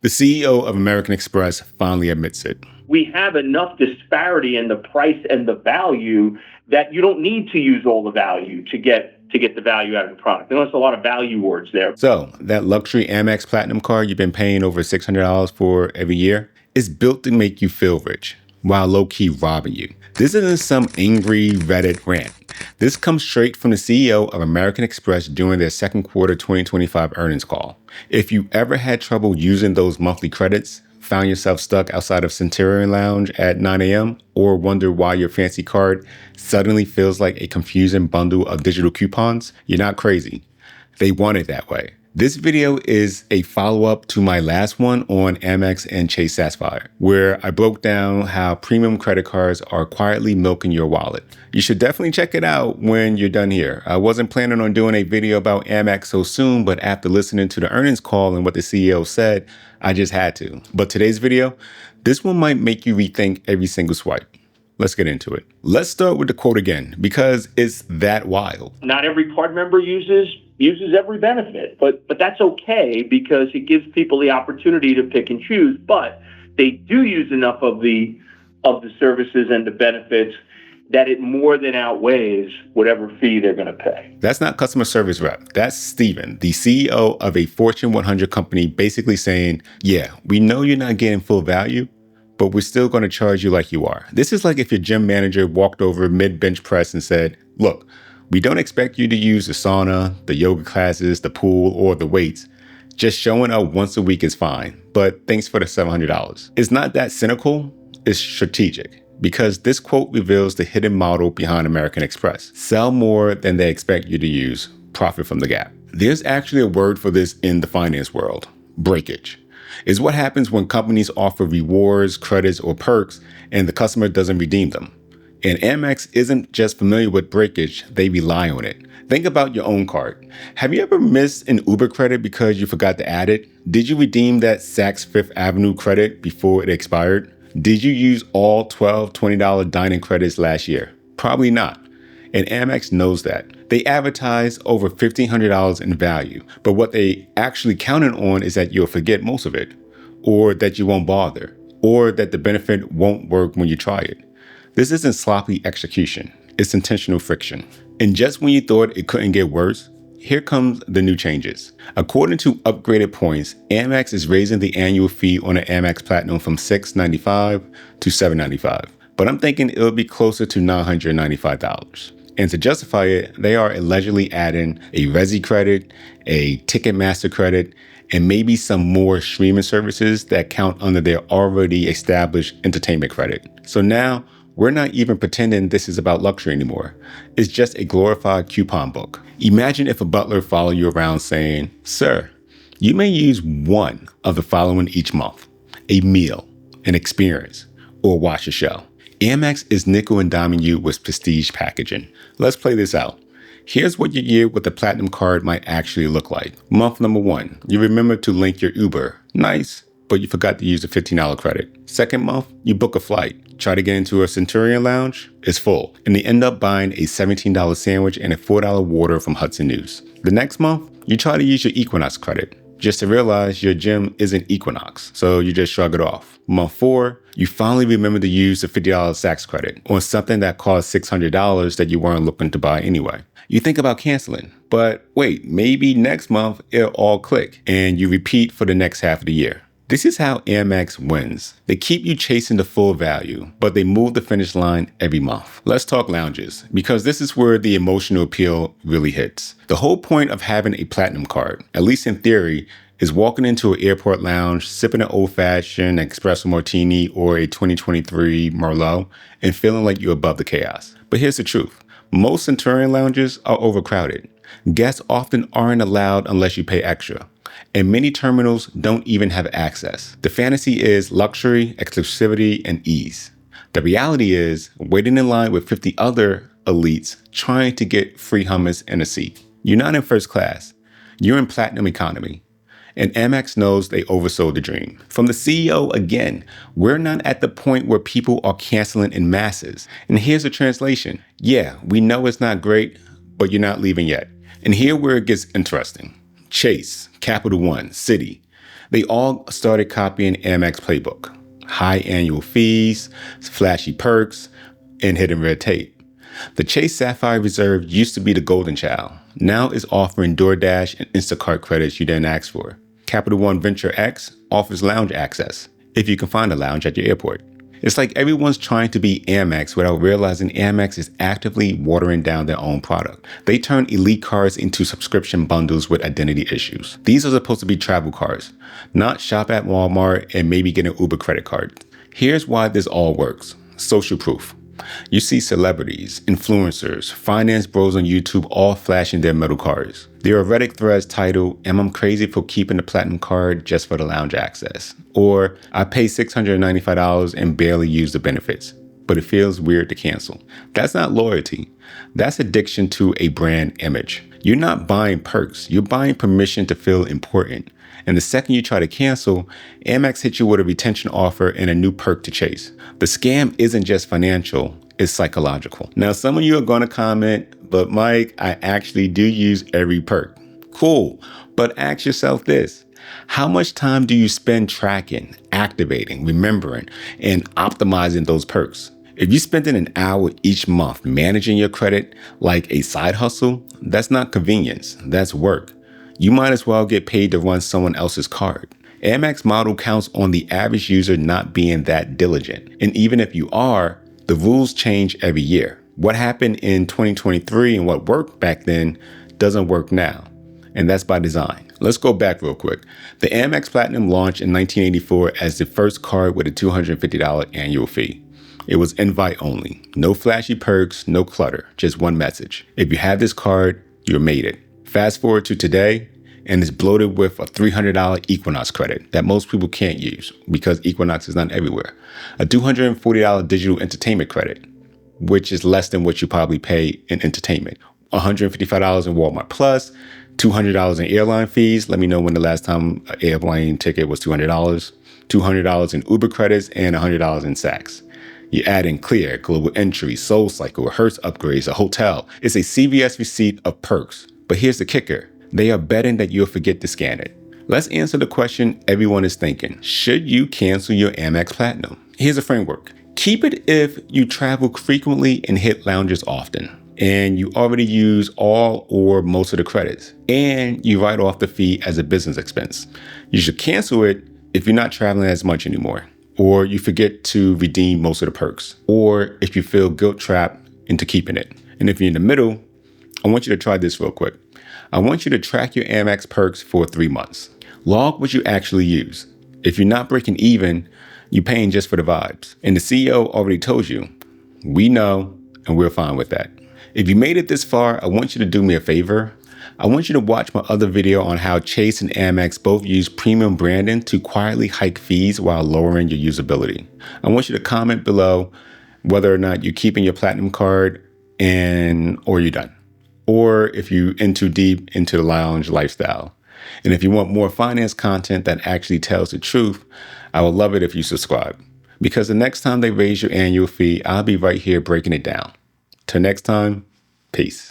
The CEO of American Express finally admits it. We have enough disparity in the price and the value that you don't need to use all the value to get the value out of the product. There's a lot of value words there. So that luxury Amex Platinum card you've been paying over $600 for every year is built to make you feel rich while low-key robbing you. This isn't some angry Reddit rant. This comes straight from the CEO of American Express during their second quarter 2025 earnings call. If you ever had trouble using those monthly credits, found yourself stuck outside of Centurion Lounge at 9 a.m., or wonder why your fancy card suddenly feels like a confusing bundle of digital coupons, you're not crazy. They want it that way. This video is a follow-up to my last one on AMEX and Chase Sapphire, where I broke down how premium credit cards are quietly milking your wallet. You should definitely check it out when you're done here. I wasn't planning on doing a video about Amex so soon, but after listening to the earnings call and what the CEO said, I just had to. But today's video, this one might make you rethink every single swipe. Let's get into it. Let's start with the quote again, because it's that wild. Not every card member uses every benefit, but that's okay because it gives people the opportunity to pick and choose. But they do use enough of the services and the benefits that it more than outweighs whatever fee they're going to pay. That's not customer service rep. That's Steven, the CEO of a Fortune 100 company, basically saying, yeah, we know you're not getting full value, but we're still going to charge you like you are. This is like if your gym manager walked over mid-bench press and said, look, we don't expect you to use the sauna, the yoga classes, the pool, or the weights. Just showing up once a week is fine, but thanks for the $700. It's not that cynical, it's strategic, because this quote reveals the hidden model behind American Express. Sell more than they expect you to use, profit from the gap. There's actually a word for this in the finance world, breakage. Is what happens when companies offer rewards, credits, or perks, and the customer doesn't redeem them. And Amex isn't just familiar with breakage, they rely on it. Think about your own card. Have you ever missed an Uber credit because you forgot to add it? Did you redeem that Saks Fifth Avenue credit before it expired? Did you use all $12, $20 dining credits last year? Probably not. And Amex knows that. They advertise over $1,500 in value, but what they actually counted on is that you'll forget most of it, or that you won't bother, or that the benefit won't work when you try it. This isn't sloppy execution, it's intentional friction. And just when you thought it couldn't get worse, here comes the new changes. According to upgraded points, Amex is raising the annual fee on an Amex Platinum from $695 to $795. But I'm thinking it'll be closer to $995. And to justify it, they are allegedly adding a Resi credit, a Ticketmaster credit, and maybe some more streaming services that count under their already established entertainment credit. So now, we're not even pretending this is about luxury anymore. It's just a glorified coupon book. Imagine if a butler followed you around saying, sir, you may use one of the following each month: a meal, an experience, or watch a show. Amex is nickel and diming you with prestige packaging. Let's play this out. Here's what your year with the Platinum card might actually look like. Month number 1, you remember to link your Uber. Nice, but you forgot to use the $15 credit. Second month, you book a flight. Try to get into a Centurion Lounge, it's full, and they end up buying a $17 sandwich and a $4 water from Hudson News. The next month, you try to use your Equinox credit, just to realize your gym isn't Equinox, so you just shrug it off. Month 4, you finally remember to use the $50 Saks credit on something that cost $600 that you weren't looking to buy anyway. You think about canceling, but wait, maybe next month it'll all click, and you repeat for the next half of the year. This is how Amex wins. They keep you chasing the full value, but they move the finish line every month. Let's talk lounges, because this is where the emotional appeal really hits. The whole point of having a Platinum card, at least in theory, is walking into an airport lounge, sipping an old-fashioned espresso martini or a 2023 Merlot, and feeling like you're above the chaos. But here's the truth. Most Centurion lounges are overcrowded. Guests often aren't allowed unless you pay extra. And many terminals don't even have access. The fantasy is luxury, exclusivity, and ease. The reality is waiting in line with 50 other elites trying to get free hummus and a seat. You're not in first class. You're in platinum economy. And Amex knows they oversold the dream. From the CEO again, we're not at the point where people are canceling in masses. And here's a translation. Yeah, we know it's not great, but you're not leaving yet. And here where it gets interesting. Chase, Capital One, Citi. They all started copying Amex playbook. High annual fees, flashy perks, and hidden red tape. The Chase Sapphire Reserve used to be the golden child. Now it's offering DoorDash and Instacart credits you didn't ask for. Capital One Venture X offers lounge access, if you can find a lounge at your airport. It's like everyone's trying to be Amex without realizing Amex is actively watering down their own product. They turn elite cards into subscription bundles with identity issues. These are supposed to be travel cards, not shop at Walmart and maybe get an Uber credit card. Here's why this all works. Social proof. You see celebrities, influencers, finance bros on YouTube all flashing their metal cards. There are Reddit threads titled, "Am I crazy for keeping the platinum card just for the lounge access?" Or, "I pay $695 and barely use the benefits, but it feels weird to cancel." That's not loyalty. That's addiction to a brand image. You're not buying perks. You're buying permission to feel important. And the second you try to cancel, Amex hits you with a retention offer and a new perk to chase. The scam isn't just financial, it's psychological. Now, some of you are going to comment, "But Mike, I actually do use every perk." Cool, but ask yourself this. How much time do you spend tracking, activating, remembering, and optimizing those perks? If you're spending an hour each month managing your credit like a side hustle, that's not convenience, that's work. You might as well get paid to run someone else's card. Amex model counts on the average user not being that diligent. And even if you are, the rules change every year. What happened in 2023 and what worked back then doesn't work now. And that's by design. Let's go back real quick. The Amex Platinum launched in 1984 as the first card with a $250 annual fee. It was invite only. No flashy perks, no clutter, just one message. If you have this card, you made it. Fast forward to today, and it's bloated with a $300 Equinox credit that most people can't use because Equinox is not everywhere. A $240 digital entertainment credit, which is less than what you probably pay in entertainment. $155 in Walmart Plus, $200 in airline fees. Let me know when the last time an airplane ticket was $200. $200 in Uber credits and $100 in Saks. You add in Clear, Global Entry, Soul Cycle, Hertz upgrades, a hotel. It's a CVS receipt of perks. But here's the kicker. They are betting that you'll forget to scan it. Let's answer the question everyone is thinking. Should you cancel your Amex Platinum? Here's a framework. Keep it if you travel frequently and hit lounges often, and you already use all or most of the credits, and you write off the fee as a business expense. You should cancel it if you're not traveling as much anymore, or you forget to redeem most of the perks, or if you feel guilt trapped into keeping it. And if you're in the middle, I want you to try this real quick. I want you to track your Amex perks for 3 months. Log what you actually use. If you're not breaking even, you're paying just for the vibes. And the CEO already told you, we know, and we're fine with that. If you made it this far, I want you to do me a favor. I want you to watch my other video on how Chase and Amex both use premium branding to quietly hike fees while lowering your usability. I want you to comment below whether or not you're keeping your platinum card or you're done. Or if you're in too deep into the lounge lifestyle. And if you want more finance content that actually tells the truth, I would love it if you subscribe. Because the next time they raise your annual fee, I'll be right here breaking it down. Till next time, peace.